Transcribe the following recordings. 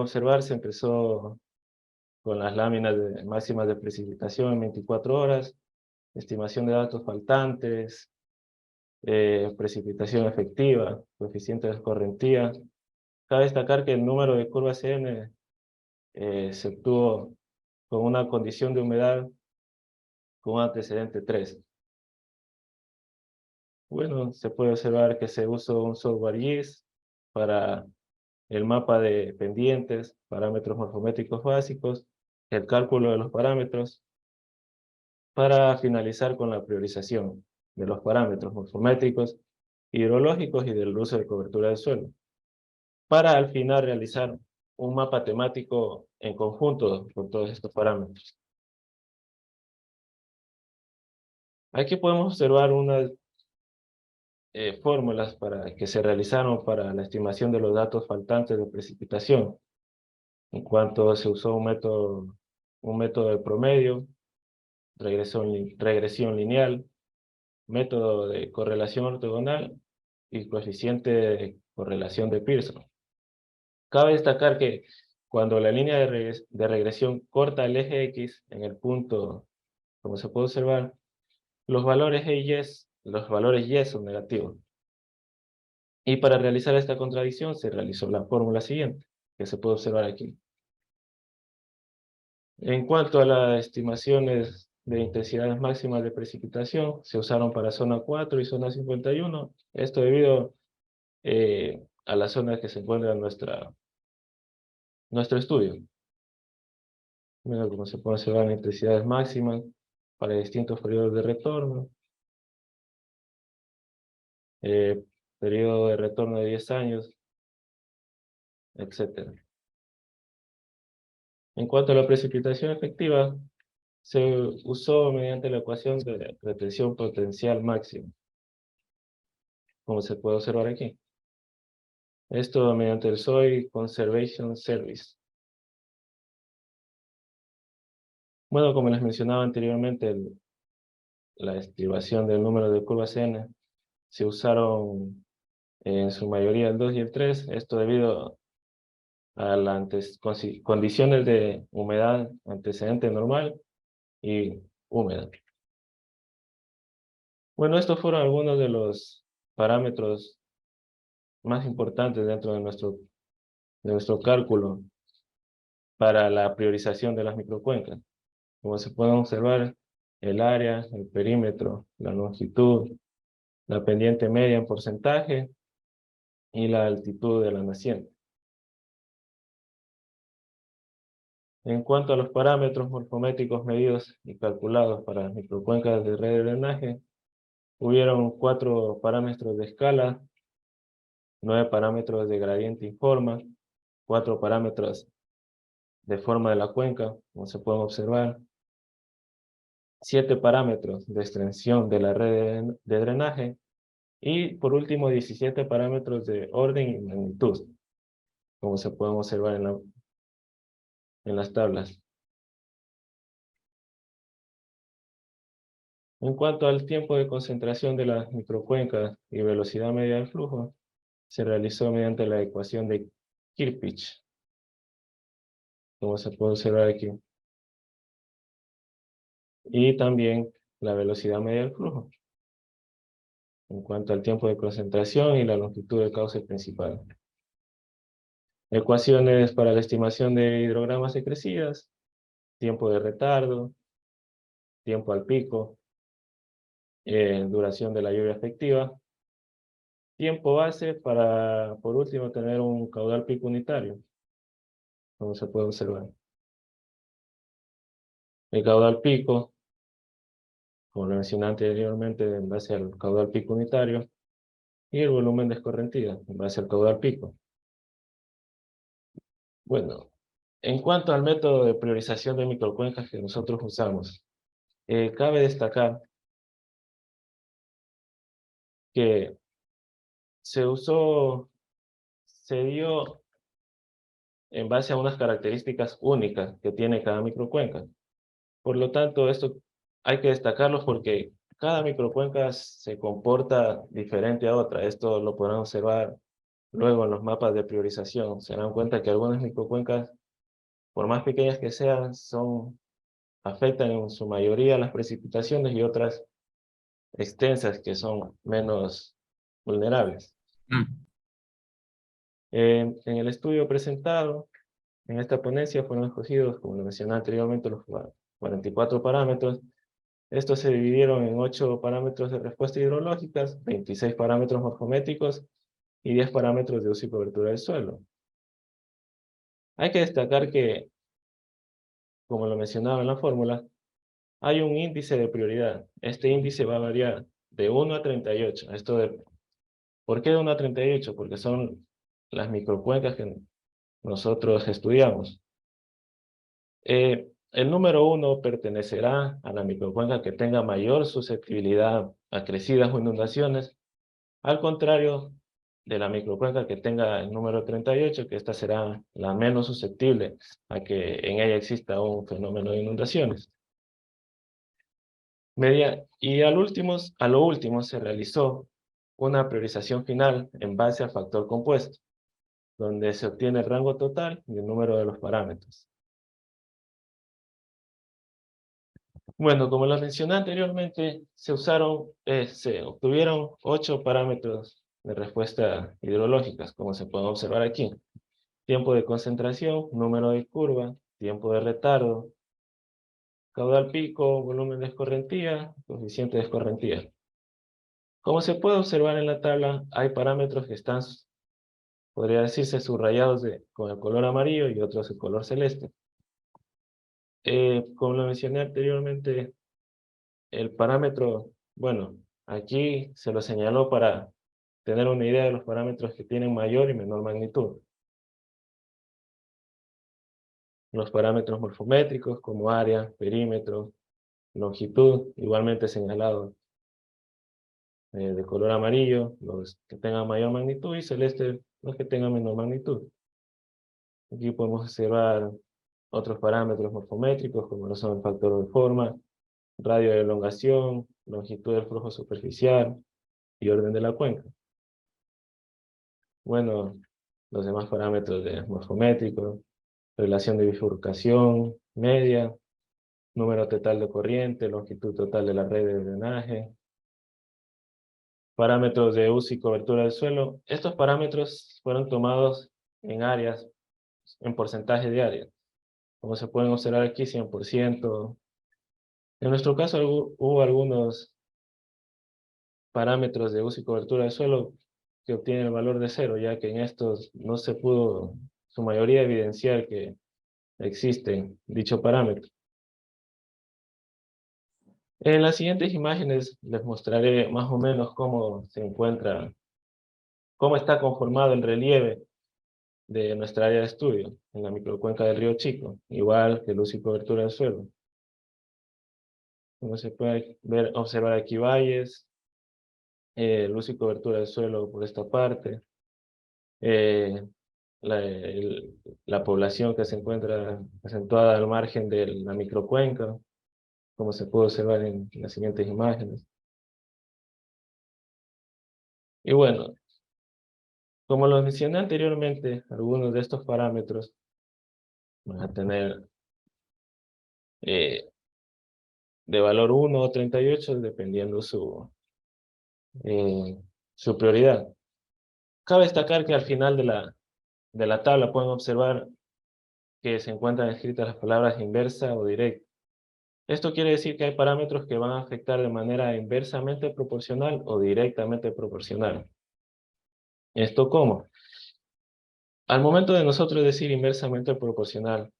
observar, se empezó con las láminas máximas de precipitación en 24 horas, estimación de datos faltantes, precipitación efectiva, coeficiente de escorrentía. Cabe destacar que el número de curvas N se obtuvo con una condición de humedad con un antecedente 3. Bueno, se puede observar que se usó un software GIS para el mapa de pendientes, parámetros morfométricos básicos, el cálculo de los parámetros, para finalizar con la priorización de los parámetros morfométricos, hidrológicos y del uso de cobertura del suelo, para al final realizar un mapa temático en conjunto con todos estos parámetros. Aquí podemos observar unas fórmulas que se realizaron para la estimación de los datos faltantes de precipitación, en cuanto se usó un método de promedio, regresión lineal, método de correlación ortogonal y coeficiente de correlación de Pearson. Cabe destacar que cuando la línea de regresión corta el eje X en el punto, como se puede observar, los valores Y son negativos. Y para realizar esta contradicción se realizó la fórmula siguiente, que se puede observar aquí. En cuanto a las estimaciones de intensidades máximas de precipitación, se usaron para zona 4 y zona 51. Esto debido a la zona que se encuentra en nuestro estudio. Bueno, como se puede observar, las intensidades máximas para distintos periodos de retorno. Periodo de retorno de 10 años, etc. En cuanto a la precipitación efectiva, se usó mediante la ecuación de retención potencial máxima, como se puede observar aquí. Esto mediante el Soil Conservation Service. Bueno, como les mencionaba anteriormente, la estimación del número de curvas N se usaron en su mayoría el 2 y el 3, esto debido a las condiciones de humedad antecedente normal y húmeda. Bueno, estos fueron algunos de los parámetros más importantes dentro de nuestro cálculo para la priorización de las microcuencas. Como se puede observar, el área, el perímetro, la longitud, la pendiente media en porcentaje y la altitud de la naciente. En cuanto a los parámetros morfométricos medidos y calculados para las microcuencas de red de drenaje, hubieron 4 parámetros de escala, 9 parámetros de gradiente y forma, 4 parámetros de forma de la cuenca, como se pueden observar, 7 parámetros de extensión de la red de drenaje, y por último 17 parámetros de orden y magnitud, como se pueden observar en las tablas. En cuanto al tiempo de concentración de las microcuencas y velocidad media del flujo, se realizó mediante la ecuación de Kirchhoff, como se puede observar aquí, y también la velocidad media del flujo, en cuanto al tiempo de concentración y la longitud del cauce principal. Ecuaciones para la estimación de hidrogramas de crecidas, tiempo de retardo, tiempo al pico, duración de la lluvia efectiva, tiempo base para, por último, tener un caudal pico unitario, como se puede observar. El caudal pico, como lo mencioné anteriormente, en base al caudal pico unitario, y el volumen de escorrentía, en base al caudal pico. Bueno, en cuanto al método de priorización de microcuencas que nosotros usamos, cabe destacar que se dio en base a unas características únicas que tiene cada microcuenca. Por lo tanto, esto hay que destacarlo porque cada microcuenca se comporta diferente a otra. Esto lo podrán observar Luego, en los mapas de priorización, se dan cuenta que algunas microcuencas, por más pequeñas que sean, afectan en su mayoría las precipitaciones y otras extensas que son menos vulnerables. En el estudio presentado, en esta ponencia fueron escogidos, como lo mencioné anteriormente, los 44 parámetros. Estos se dividieron en 8 parámetros de respuesta hidrológicas, 26 parámetros morfométricos y 10 parámetros de uso y cobertura del suelo. Hay que destacar que, como lo mencionaba en la fórmula, hay un índice de prioridad. Este índice va a variar de 1 a 38. ¿Por qué de 1 a 38? Porque son las microcuencas que nosotros estudiamos. El número 1 pertenecerá a la microcuenca que tenga mayor susceptibilidad a crecidas o inundaciones, al contrario de la microcuenca que tenga el número 38, que esta será la menos susceptible a que en ella exista un fenómeno de inundaciones. A lo último se realizó una priorización final en base al factor compuesto, donde se obtiene el rango total y el número de los parámetros. Bueno, como lo mencioné anteriormente, se obtuvieron 8 parámetros de respuesta hidrológicas, como se puede observar aquí. Tiempo de concentración, número de curva, tiempo de retardo, caudal pico, volumen de escorrentía, coeficiente de escorrentía. Como se puede observar en la tabla, hay parámetros que están, podría decirse, subrayados con el color amarillo y otros de color celeste. Como lo mencioné anteriormente, el parámetro, bueno, aquí se lo señaló para tener una idea de los parámetros que tienen mayor y menor magnitud. Los parámetros morfométricos como área, perímetro, longitud, igualmente señalados de color amarillo, los que tengan mayor magnitud, y celeste, los que tengan menor magnitud. Aquí podemos observar otros parámetros morfométricos, como lo son el factor de forma, radio de elongación, longitud del flujo superficial y orden de la cuenca. Bueno, los demás parámetros de morfométricos, relación de bifurcación, media, número total de corriente, longitud total de la red de drenaje, parámetros de uso y cobertura del suelo. Estos parámetros fueron tomados en áreas, en porcentaje de área. Como se pueden observar aquí, 100%. En nuestro caso hubo algunos parámetros de uso y cobertura del suelo que obtienen el valor de 0, ya que en estos no se pudo, su mayoría, evidenciar que existe dicho parámetro. En las siguientes imágenes les mostraré más o menos cómo está conformado el relieve de nuestra área de estudio, en la microcuenca del río Chico, igual que el uso y cobertura del suelo. Como se puede observar aquí valles, el uso y cobertura del suelo por esta parte, eh, la población que se encuentra acentuada al margen de la microcuenca, como se puede observar en las siguientes imágenes. Y bueno, como lo mencioné anteriormente, algunos de estos parámetros van a tener eh, de valor 1 o 38, dependiendo su prioridad. Cabe destacar que al final de la tabla pueden observar que se encuentran escritas las palabras inversa o directa. Esto quiere decir que hay parámetros que van a afectar de manera inversamente proporcional o directamente proporcional. ¿Esto cómo? Al momento de nosotros decir inversamente proporcional,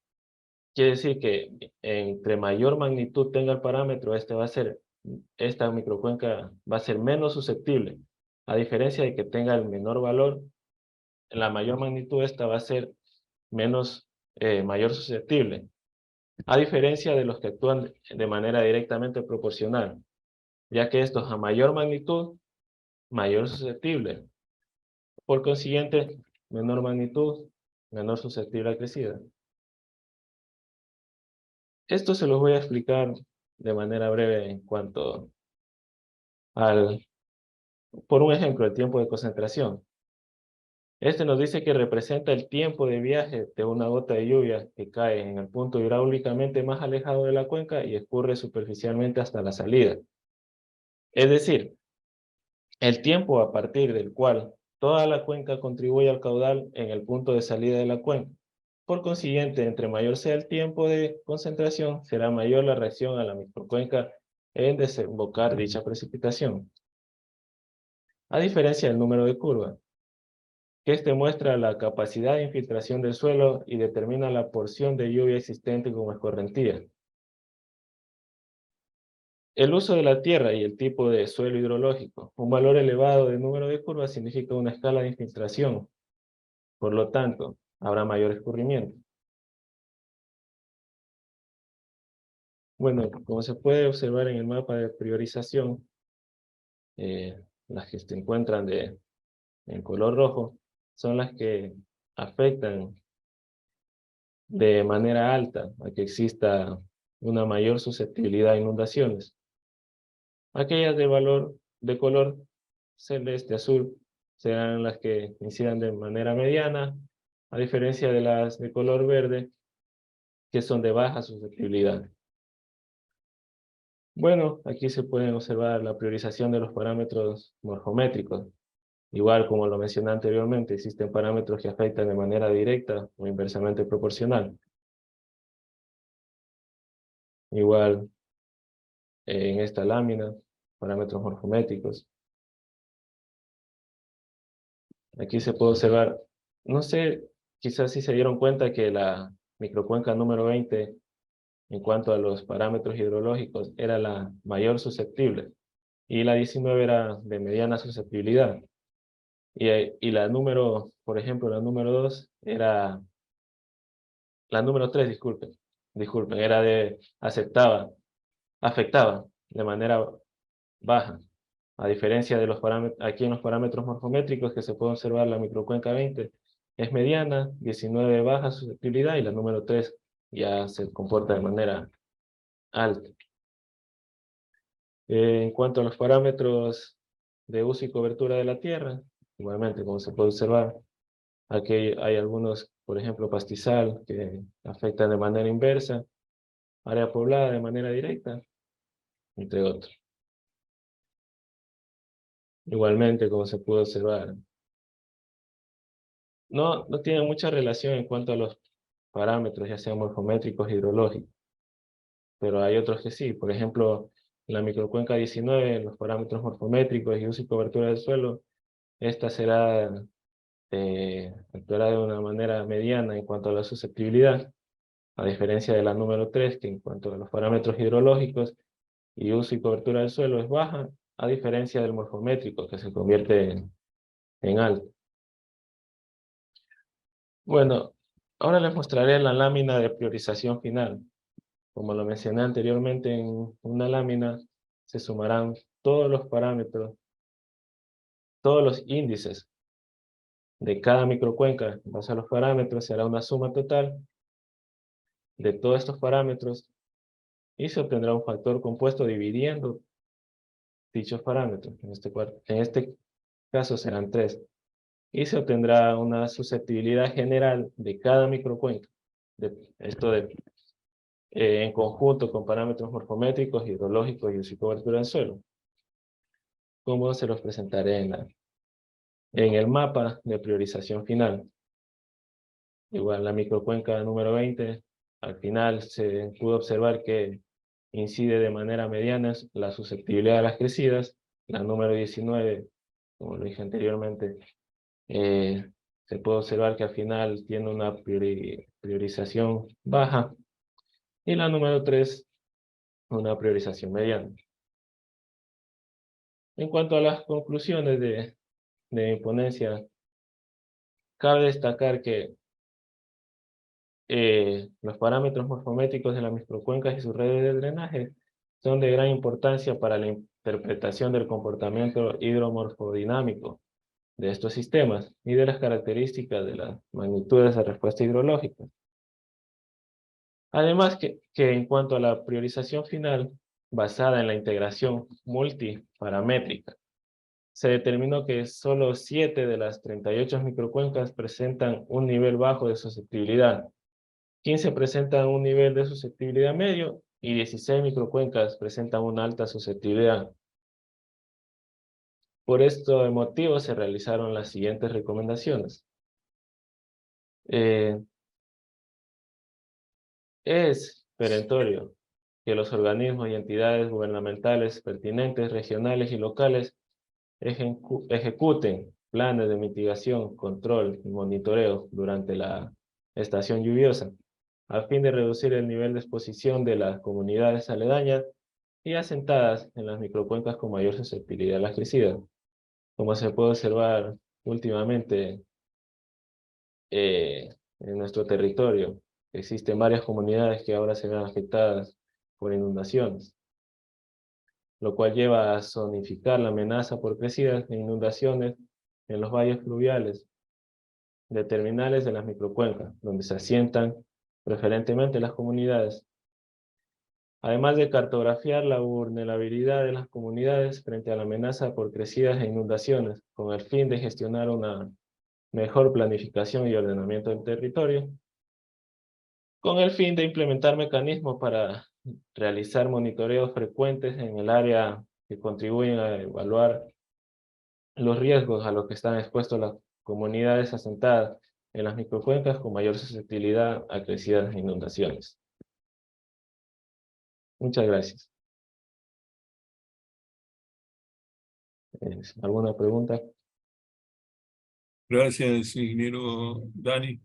quiere decir que entre mayor magnitud tenga el parámetro, esta microcuenca va a ser menos susceptible, a diferencia de que tenga el menor valor, en la mayor magnitud esta va a ser mayor susceptible, a diferencia de los que actúan de manera directamente proporcional, ya que estos a mayor magnitud, mayor susceptible. Por consiguiente, menor magnitud, menor susceptible a crecida. Esto se los voy a explicar de manera breve en cuanto por un ejemplo, el tiempo de concentración. Este nos dice que representa el tiempo de viaje de una gota de lluvia que cae en el punto hidráulicamente más alejado de la cuenca y escurre superficialmente hasta la salida. Es decir, el tiempo a partir del cual toda la cuenca contribuye al caudal en el punto de salida de la cuenca. Por consiguiente, entre mayor sea el tiempo de concentración, será mayor la reacción a la microcuenca en desembocar dicha precipitación. A diferencia del número de curva, que este muestra la capacidad de infiltración del suelo y determina la porción de lluvia existente como escorrentía. El uso de la tierra y el tipo de suelo hidrológico. Un valor elevado de número de curvas significa una escala de infiltración. Por lo tanto, habrá mayor escurrimiento. Bueno, como se puede observar en el mapa de priorización, las que se encuentran en color rojo son las que afectan de manera alta a que exista una mayor susceptibilidad a inundaciones. Aquellas de valor de color celeste azul serán las que incidan de manera mediana, a diferencia de las de color verde, que son de baja susceptibilidad. Bueno, aquí se pueden observar la priorización de los parámetros morfométricos. Igual como lo mencioné anteriormente, existen parámetros que afectan de manera directa o inversamente proporcional. Igual en esta lámina, parámetros morfométricos. Aquí se puede observar, no sé, quizás si se dieron cuenta que la microcuenca número 20, en cuanto a los parámetros hidrológicos, era la mayor susceptible, y la 19 era de mediana susceptibilidad. Y la número, por ejemplo, la número 2 era, la número 3, disculpen, era afectaba de manera baja. A diferencia de los parámetros, aquí en los parámetros morfométricos que se puede observar, la microcuenca 20 es mediana, 19 baja susceptibilidad y la número 3 ya se comporta de manera alta. En cuanto a los parámetros de uso y cobertura de la tierra, igualmente, como se puede observar, aquí hay algunos, por ejemplo, pastizal, que afectan de manera inversa, área poblada de manera directa, entre otros. Igualmente, como se puede observar, no tiene mucha relación en cuanto a los parámetros, ya sean morfométricos, hidrológicos, pero hay otros que sí. Por ejemplo, la microcuenca 19, los parámetros morfométricos y uso y cobertura del suelo, esta actuará de una manera mediana en cuanto a la susceptibilidad, a diferencia de la número 3, que en cuanto a los parámetros hidrológicos y uso y cobertura del suelo es baja, a diferencia del morfométrico, que se convierte en alto. Bueno, ahora les mostraré la lámina de priorización final. Como lo mencioné anteriormente, en una lámina se sumarán todos los parámetros, todos los índices de cada microcuenca. En base a los parámetros se hará una suma total de todos estos parámetros y se obtendrá un factor compuesto dividiendo dichos parámetros. En este caso serán 3. Y se obtendrá una susceptibilidad general de cada microcuenca. En conjunto con parámetros morfométricos, hidrológicos y cobertura del suelo, como se los presentaré en el mapa de priorización final. Igual la microcuenca número 20, al final se pudo observar que incide de manera mediana la susceptibilidad a las crecidas. La número 19, como lo dije anteriormente, se puede observar que al final tiene una priorización baja. Y la número 3, una priorización mediana. En cuanto a las conclusiones de mi ponencia, cabe destacar que los parámetros morfométricos de las microcuencas y sus redes de drenaje son de gran importancia para la interpretación del comportamiento hidromorfodinámico de estos sistemas y de las características de las magnitudes de respuesta hidrológica. Además que en cuanto a la priorización final, basada en la integración multiparamétrica, se determinó que solo 7 de las 38 microcuencas presentan un nivel bajo de susceptibilidad, 15 presentan un nivel de susceptibilidad medio y 16 microcuencas presentan una alta susceptibilidad. Por este motivo se realizaron las siguientes recomendaciones. Es perentorio que los organismos y entidades gubernamentales pertinentes, regionales y locales ejecuten planes de mitigación, control y monitoreo durante la estación lluviosa, a fin de reducir el nivel de exposición de las comunidades aledañas y asentadas en las microcuencas con mayor susceptibilidad a las crecidas. Como se puede observar últimamente en nuestro territorio, existen varias comunidades que ahora se ven afectadas por inundaciones, lo cual lleva a zonificar la amenaza por crecidas e inundaciones en los valles fluviales de terminales de las microcuencas, donde se asientan preferentemente las comunidades. Además de cartografiar la vulnerabilidad de las comunidades frente a la amenaza por crecidas e inundaciones, con el fin de gestionar una mejor planificación y ordenamiento del territorio, con el fin de implementar mecanismos para realizar monitoreos frecuentes en el área que contribuyen a evaluar los riesgos a los que están expuestos las comunidades asentadas en las microcuencas con mayor susceptibilidad a crecidas e inundaciones. Muchas gracias. ¿Alguna pregunta? Gracias, ingeniero Dani.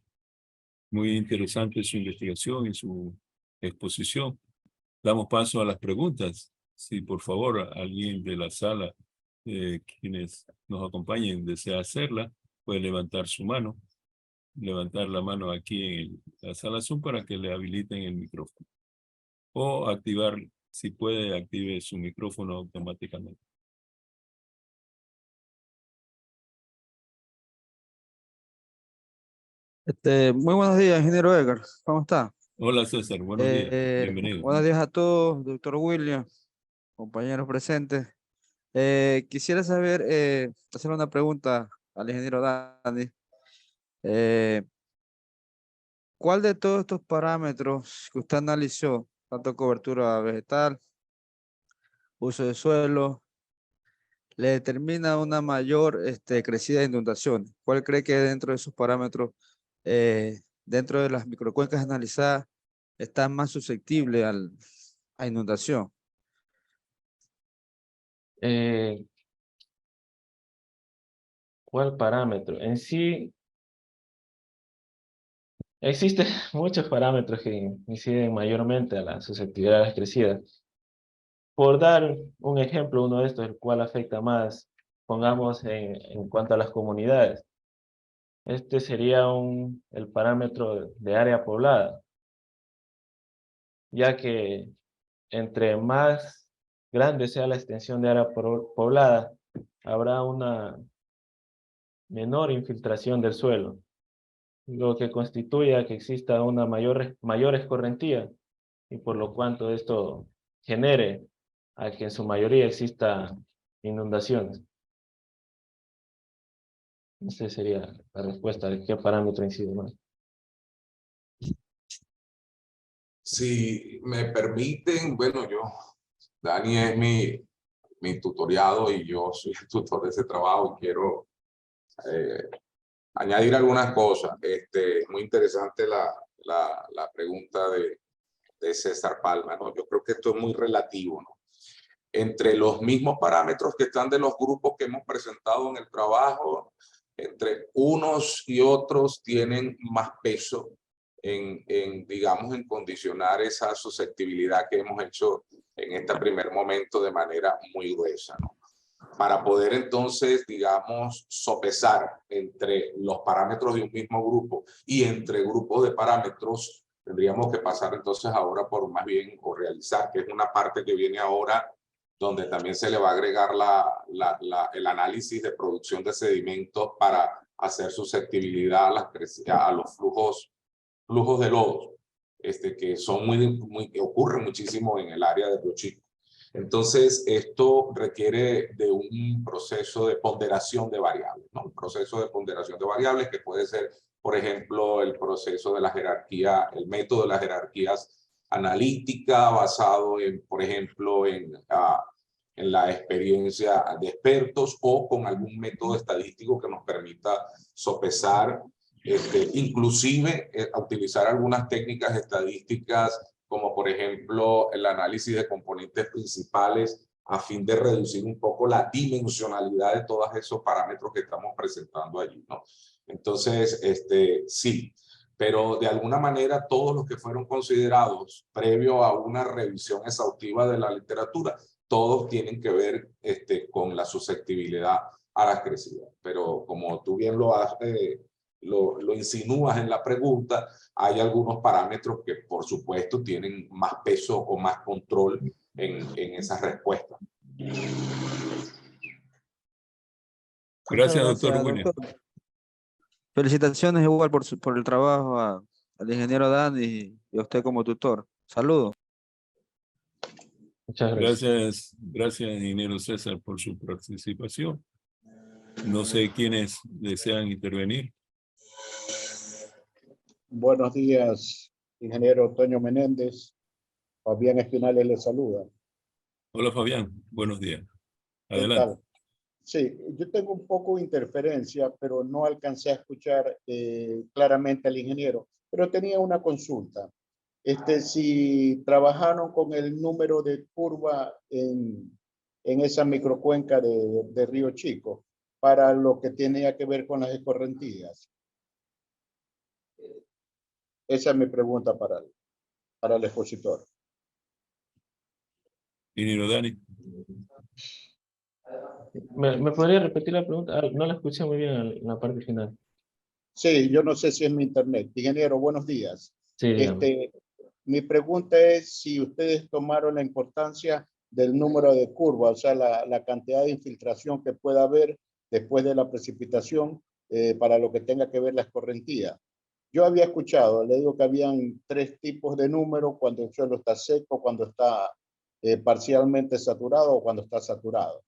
Muy interesante su investigación y su exposición. Damos paso a las preguntas. Si por favor alguien de la sala, quienes nos acompañen, desea hacerla, puede levantar su mano. Levantar la mano aquí en la sala Zoom para que le habiliten el micrófono. O activar, si puede, active su micrófono automáticamente. Muy buenos días, ingeniero Edgar. ¿Cómo está? Hola César, buenos días. Bienvenido. Buenos días a todos, doctor William, compañeros presentes. Quisiera saber, hacer una pregunta al ingeniero Dani. Eh, ¿Cuál de todos estos parámetros que usted analizó, tanto cobertura vegetal, uso de suelo, le determina una mayor crecida de inundaciones? ¿Cuál cree que dentro de esos parámetros, dentro de las microcuencas analizadas, está más susceptible a inundación? ¿Cuál parámetro? En sí, existen muchos parámetros que inciden mayormente a la susceptibilidad de las crecidas. Por dar un ejemplo, uno de estos, el cual afecta más, pongamos en cuanto a las comunidades. Este sería el parámetro de área poblada, ya que entre más grande sea la extensión de área poblada, habrá una menor infiltración del suelo, lo que constituye a que exista una mayor escorrentía, y por lo cuanto esto genere a que en su mayoría exista inundaciones. Esa sería la respuesta de qué parámetro incide más. Si me permiten, bueno, Dani es mi tutoriado y yo soy el tutor de ese trabajo y quiero añadir algunas cosas. Muy interesante la pregunta de César Palma, ¿no? Yo creo que esto es muy relativo, ¿no? Entre los mismos parámetros que están de los grupos que hemos presentado en el trabajo, entre unos y otros tienen más peso digamos, en condicionar esa susceptibilidad que hemos hecho en este primer momento de manera muy gruesa, ¿no? Para poder entonces, digamos, sopesar entre los parámetros de un mismo grupo y entre grupos de parámetros, tendríamos que pasar entonces ahora por más bien, o realizar, que es una parte que viene ahora, donde también se le va a agregar el análisis de producción de sedimentos para hacer susceptibilidad a los flujos de lodos, que son ocurren muchísimo en el área de Río Chico. Entonces, esto requiere de un proceso de ponderación de variables, ¿no? Un proceso de ponderación de variables que puede ser, por ejemplo, el proceso de la jerarquía, el método de las jerarquías analítica basado en, por ejemplo, en la experiencia de expertos o con algún método estadístico que nos permita sopesar, inclusive utilizar algunas técnicas estadísticas como por ejemplo el análisis de componentes principales a fin de reducir un poco la dimensionalidad de todos esos parámetros que estamos presentando allí, ¿no? Entonces, sí, pero de alguna manera todos los que fueron considerados previo a una revisión exhaustiva de la literatura, todos tienen que ver con la susceptibilidad a las crecidas. Pero como tú bien lo insinúas en la pregunta, hay algunos parámetros que por supuesto tienen más peso o más control en esas respuestas. Gracias, Muchas doctor gracias, William. doctor. Felicitaciones igual por el trabajo al ingeniero Dani y a usted como tutor. Saludos. Muchas gracias. Gracias, ingeniero César, por su participación. No sé quiénes desean intervenir. Buenos días, ingeniero Toño Menéndez. Fabián Espinales le saluda. Hola, Fabián. Buenos días. ¿Qué Adelante. tal? Sí, yo tengo un poco de interferencia, pero no alcancé a escuchar claramente al ingeniero. Pero tenía una consulta. Si trabajaron con el número de curva en esa microcuenca de Río Chico para lo que tenía que ver con las escorrentías. Esa es mi pregunta para el expositor. Ingeniero Dani. ¿Me podría repetir la pregunta? No la escuché muy bien en la parte final. Sí, yo no sé si es mi internet. Ingeniero, buenos días. Sí, dígame. Mi pregunta es si ustedes tomaron la importancia del número de curvas, o sea, la cantidad de infiltración que pueda haber después de la precipitación para lo que tenga que ver la escorrentía. Yo había escuchado, le digo que habían 3 tipos de números cuando el suelo está seco, cuando está parcialmente saturado o cuando está saturado.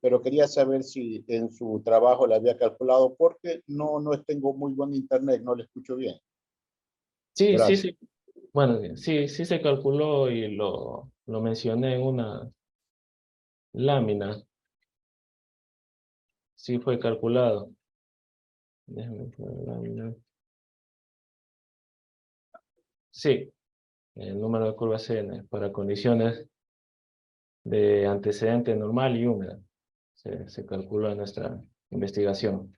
Pero quería saber si en su trabajo le había calculado porque no tengo muy buen internet, no le escucho bien. Sí, Gracias. sí. Bueno, sí se calculó y lo mencioné en una lámina. Sí fue calculado. Déjame ver la lámina. Sí, el número de curvas N para condiciones de antecedente normal y húmeda. Se calculó en nuestra investigación.